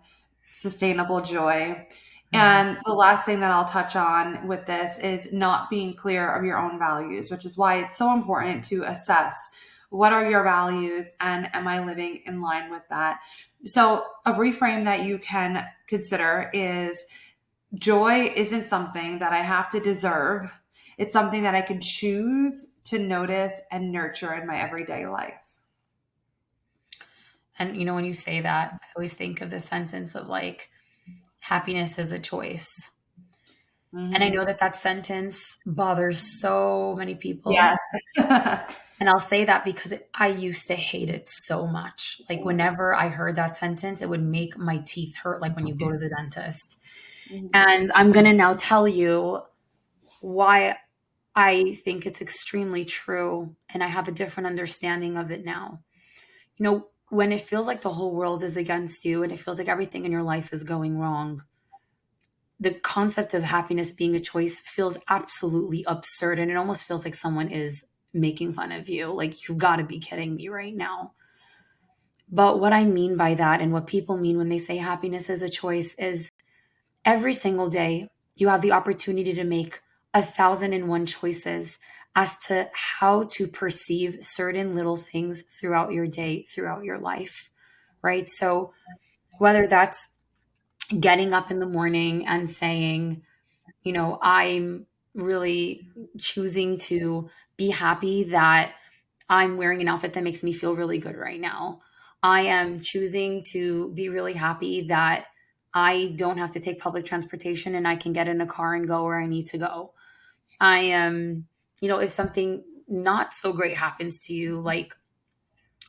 sustainable joy. And the last thing that I'll touch on with this is not being clear of your own values, which is why it's so important to assess what are your values and am I living in line with that? So a reframe that you can consider is joy isn't something that I have to deserve. It's something that I can choose to notice and nurture in my everyday life. And when you say that, I always think of the sentence of like, happiness is a choice. And I Mhm. know that that sentence bothers so many people. Yes. And I'll say that because I used to hate it so much. Like whenever I heard that sentence, it would make my teeth hurt, like when you go to the dentist. Mhm. And I'm going to now tell you why I think it's extremely true. And I have a different understanding of it now. When it feels like the whole world is against you and it feels like everything in your life is going wrong, the concept of happiness being a choice feels absolutely absurd. And it almost feels like someone is making fun of you. Like, you've got to be kidding me right now. But what I mean by that, and what people mean when they say happiness is a choice, is every single day you have the opportunity to make 1,001 choices as to how to perceive certain little things throughout your day, throughout your life, right? So whether that's getting up in the morning and saying, I'm really choosing to be happy that I'm wearing an outfit that makes me feel really good right now. I am choosing to be really happy that I don't have to take public transportation and I can get in a car and go where I need to go. I am, if something not so great happens to you, like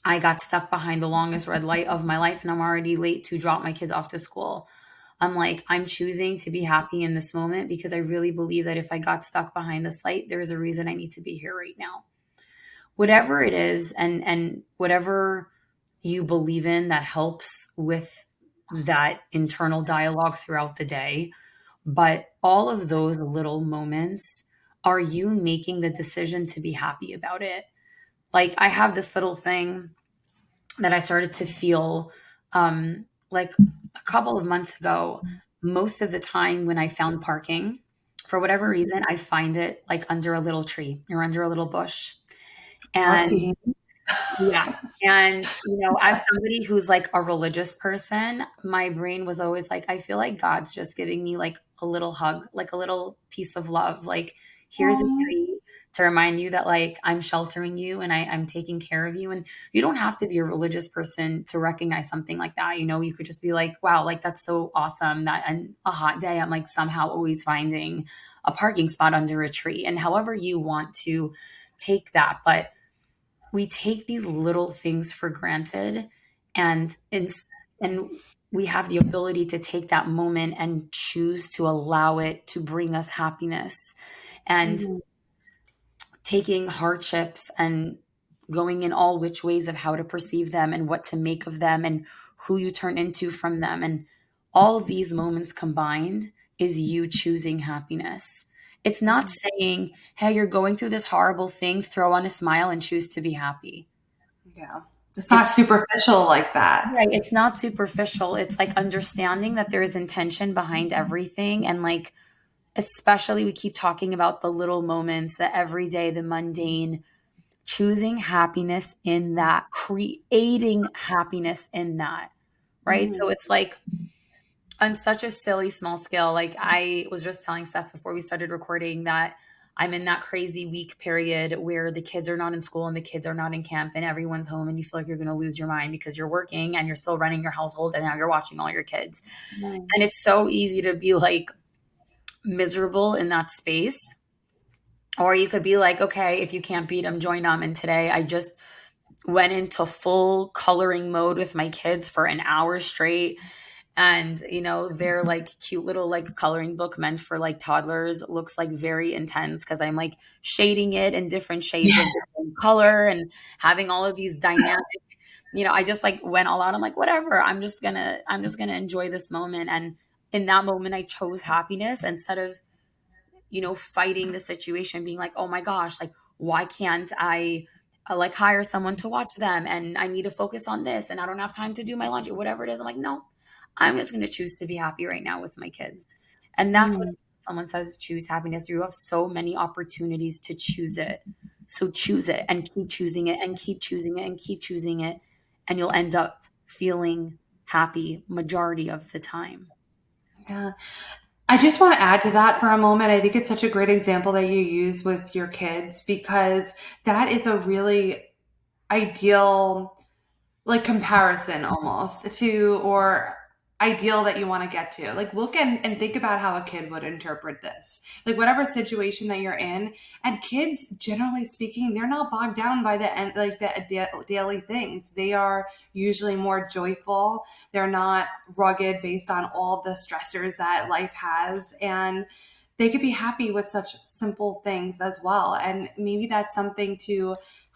I got stuck behind the longest red light of my life and I'm already late to drop my kids off to school. I'm like, I'm choosing to be happy in this moment because I really believe that if I got stuck behind this light, there's a reason I need to be here right now. Whatever it is, and whatever you believe in that helps with that internal dialogue throughout the day. But all of those little moments are you making the decision to be happy about it. Like, I have this little thing that I started to feel like a couple of months ago. Most of the time when I found parking, for whatever reason, I find it like under a little tree or under a little bush. And Lucky. yeah. And, as somebody who's like a religious person, my brain was always like, I feel like God's just giving me like a little hug, like a little piece of love. Like, here's a Aw. tree to remind you that like I'm sheltering you and I'm taking care of you. And you don't have to be a religious person to recognize something like that. You could just be like, wow, like that's so awesome that on a hot day, I'm like somehow always finding a parking spot under a tree. And however you want to take that. But we take these little things for granted, and we have the ability to take that moment and choose to allow it to bring us happiness. And Mhm. taking hardships and going in all which ways of how to perceive them and what to make of them and who you turn into from them, and all these moments combined is you choosing happiness. It's not saying, hey, you're going through this horrible thing, throw on a smile and choose to be happy. Yeah. It's not It's superficial like that. right. It's not superficial. It's like understanding that there is intention behind everything. And like, especially we keep talking about the little moments, the everyday, the mundane, choosing happiness in that, creating happiness in that. Right. So Mhm. it's like on such a silly small scale. Like, I was just telling Steph before we started recording that I'm in that crazy week period where the kids are not in school and the kids are not in camp and everyone's home, and you feel like you're going to lose your mind because you're working and you're still running your household and now you're watching all your kids. Mhm. And it's so easy to be like miserable in that space. Or you could be like, okay, if you can't beat them, join them. And today I just went into full coloring mode with my kids for an hour straight. And they're like cute little like coloring book meant for like toddlers, looks like very intense because I'm like shading it in different shades of the same color and having all of these dynamic, I just like went all out. I'm like, whatever, I'm just gonna enjoy this moment. And in that moment I chose happiness instead of fighting the situation, being like, oh my gosh, like, why can't I like hire someone to watch them? And I need to focus on this and I don't have time to do my laundry, whatever it is. I'm like, no, I'm just going to choose to be happy right now with my kids. And that's what Mhm. someone says, choose happiness. You have so many opportunities to choose it. So choose it and keep choosing it and keep choosing it and keep choosing it. And you'll end up feeling happy majority of the time. Yeah. I just want to add to that for a moment. I think it's such a great example that you use with your kids because that is a really ideal like comparison almost to or ideal that you want to get to. Like look and think about how a kid would interpret this. Like whatever situation that you're in, and kids generally speaking, they're not bogged down by the end like the daily things. They are usually more joyful. They're not rugged based on all the stressors that life has, and they could be happy with such simple things as well. And maybe that's something to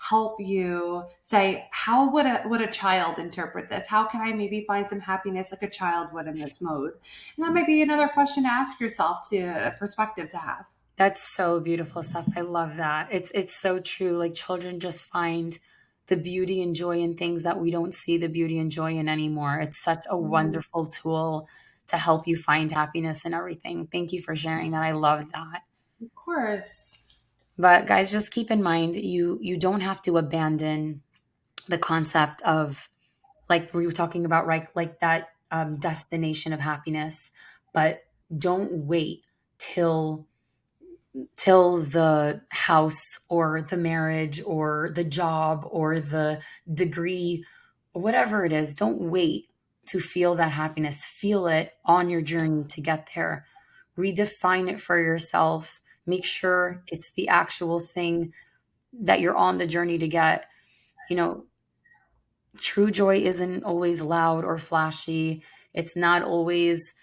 help you say, how would a child interpret this? How can I maybe find some happiness like a child would in this mode? And that might be another question to ask yourself, to a perspective to have. That's so beautiful stuff. I love that. It's so true. Like children just find the beauty and joy in things that we don't see the beauty and joy in anymore. It's such a wonderful tool to help you find happiness in everything. Thank you for sharing that. I love that. Of course. But guys, just keep in mind you don't have to abandon the concept of, like we were talking about, right? Like that destination of happiness, but don't wait till the house or the marriage or the job or the degree or whatever it is. Don't wait to feel that happiness. Feel it on your journey to get there. Redefine it for yourself. Make sure it's the actual thing that you're on the journey to get. You know, true joy isn't always loud or flashy. It's not always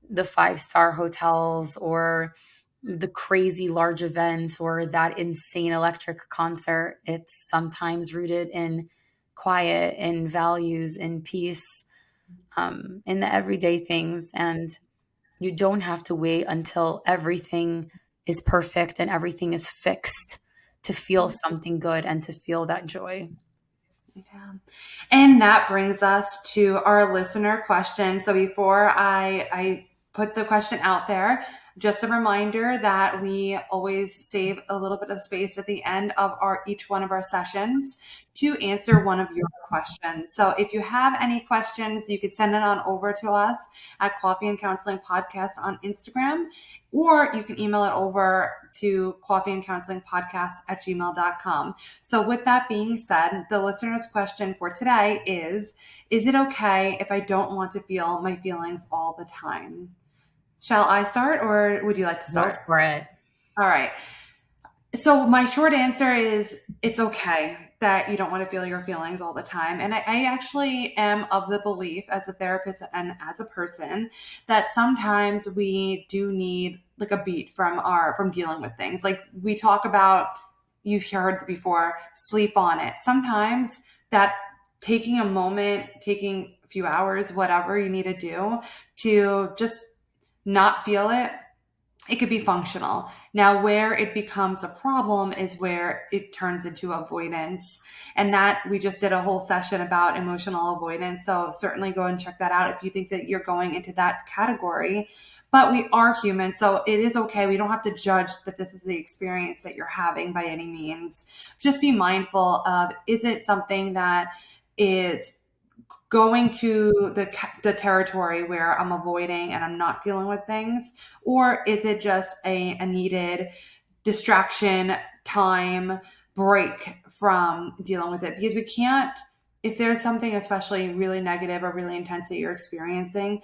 the five-star hotels or the crazy large events or that insane electric concert. It's sometimes rooted in quiet and values and peace, in the everyday things. And you don't have to wait until everything is perfect and everything is fixed to feel something good and to feel that joy. Yeah. And that brings us to our listener question. So before I put the question out there, just a reminder that we always save a little bit of space at the end of each one of our sessions to answer one of your questions. So if you have any questions, you could send it on over to us at Coffee and Counseling Podcast on Instagram, or you can email it over to coffeeandcounselingpodcast@gmail.com. So with that being said, the listener's question for today is it okay if I don't want to feel my feelings all the time? Shall I start, or would you like to Go start? for it. All right. So my short answer is it's okay that you don't want to feel your feelings all the time. And I actually am of the belief, as a therapist and as a person, that sometimes we do need like a beat from dealing with things. Like we talk about, you've heard before, sleep on it. Sometimes that taking a moment, taking a few hours, whatever you need to do to just not feel it, it could be functional. Now, where it becomes a problem is where it turns into avoidance. And that we just did a whole session about emotional avoidance. So certainly go and check that out if you think that you're going into that category. But we are human, so it is okay. We don't have to judge that this is the experience that you're having by any means. Just be mindful of, is it something that is going to the territory where I'm avoiding and I'm not dealing with things? Or is it just a needed distraction, time, break from dealing with it? Because we can't, if there's something especially really negative or really intense that you're experiencing,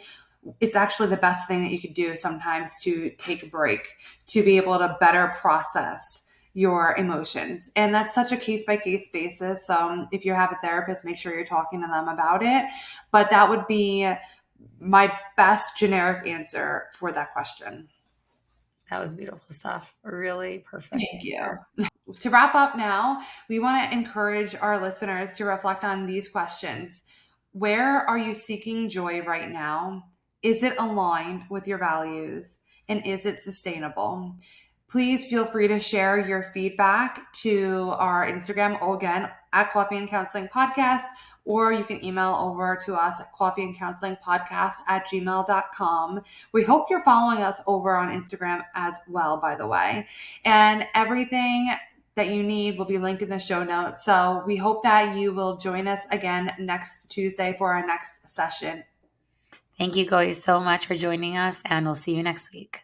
it's actually the best thing that you could do sometimes to take a break, to be able to better process your emotions. And that's such a case by case basis. If you have a therapist, make sure you're talking to them about it. But that would be my best generic answer for that question. That was beautiful stuff. Really perfect. Thank you. To wrap up now, we want to encourage our listeners to reflect on these questions. Where are you seeking joy right now? Is it aligned with your values? And is it sustainable? Please feel free to share your feedback to our Instagram, again, at Coffee and Counseling Podcast, or you can email over to us at coffeeandcounselingpodcast@gmail.com. We hope you're following us over on Instagram as well, by the way. And everything that you need will be linked in the show notes. So we hope that you will join us again next Tuesday for our next session. Thank you guys so much for joining us, and we'll see you next week.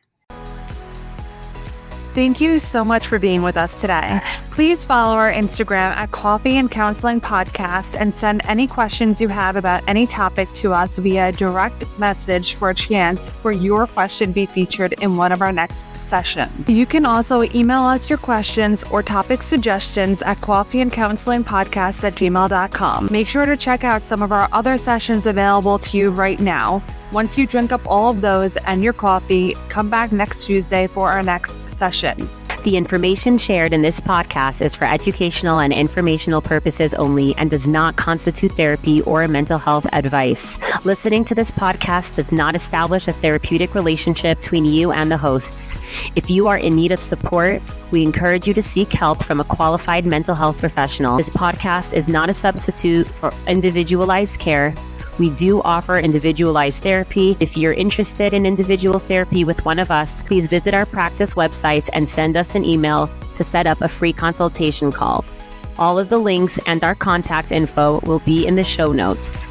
Thank you so much for being with us today. Please follow our Instagram at Coffee and Counseling Podcast and send any questions you have about any topic to us via direct message for a chance for your question to be featured in one of our next sessions. You can also email us your questions or topic suggestions at coffeeandcounselingpodcast@gmail.com. Make sure to check out some of our other sessions available to you right now. Once you drink up all of those and your coffee, come back next Tuesday for our next session. The information shared in this podcast is for educational and informational purposes only and does not constitute therapy or mental health advice. Listening to this podcast does not establish a therapeutic relationship between you and the hosts. If you are in need of support, we encourage you to seek help from a qualified mental health professional. This podcast is not a substitute for individualized care. We do offer individualized therapy. If you're interested in individual therapy with one of us, please visit our practice websites and send us an email to set up a free consultation call. All of the links and our contact info will be in the show notes.